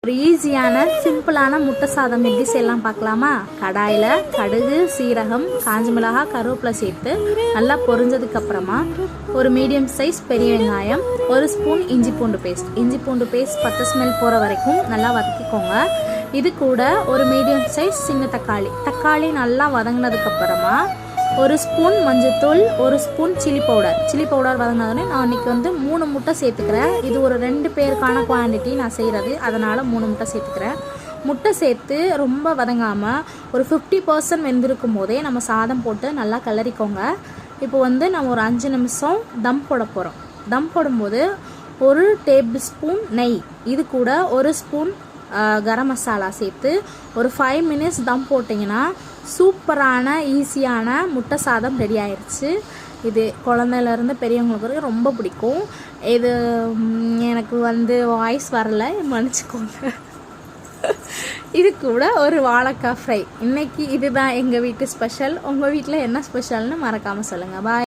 ஒரு ஈஸியான சிம்பிளான முட்டை சாதம் எப்படி செய்யலாம் பார்க்கலாமா? கடாயில் கடுகு, சீரகம், காஞ்ச மிளகாய், கருவேப்பிலை சேர்த்து நல்லா பொரிஞ்சதுக்கு அப்புறமா ஒரு மீடியம் சைஸ் பெரிய வெங்காயம், ஒரு ஸ்பூன் இஞ்சி பூண்டு பேஸ்ட் பச்சை ஸ்மெல் போகிற வரைக்கும் நல்லா வதக்கிக்கோங்க. இது கூட ஒரு மீடியம் சைஸ் சின்ன தக்காளி நல்லா வதங்கினதுக்கு அப்புறமா ஒரு ஸ்பூன் மஞ்சத்தூள், ஒரு ஸ்பூன் சில்லி பவுடர் வதங்கினதுன்னு நான் இன்றைக்கி 3 முட்டை சேர்த்துக்கிறேன். இது ஒரு 2 பேருக்கான குவான்டிட்டி நான் செய்கிறது, அதனால் 3 முட்டை சேர்த்துக்கிறேன். முட்டை சேர்த்து ரொம்ப வதங்காமல் ஒரு 50% வெந்திருக்கும் போதே நம்ம சாதம் போட்டு நல்லா கிளறிக்கோங்க. இப்போ நம்ம ஒரு 5 நிமிஷம் தம் போட போகிறோம். தம் போடும்போது ஒரு டேபிள் ஸ்பூன் நெய், இது கூட ஒரு ஸ்பூன் கரம் மசாலா சேர்த்து ஒரு 5 மினிட்ஸ் தம் போட்டிங்கன்னா சூப்பரான ஈஸியான முட்டை சாதம் ரெடி ஆயிடுச்சு. இது குழந்தையிலேருந்து பெரியவங்களுக்கு ரொம்ப பிடிக்கும். இது எனக்கு வாய்ஸ் வரல, மன்னிச்சுக்கோங்க. இது கூட ஒரு வாழைக்காய் ஃப்ரை. இன்றைக்கி இதுதான் எங்கள் வீட்டு ஸ்பெஷல். உங்கள் வீட்டில் என்ன ஸ்பெஷல்னு மறக்காமல் சொல்லுங்கள். பாய்.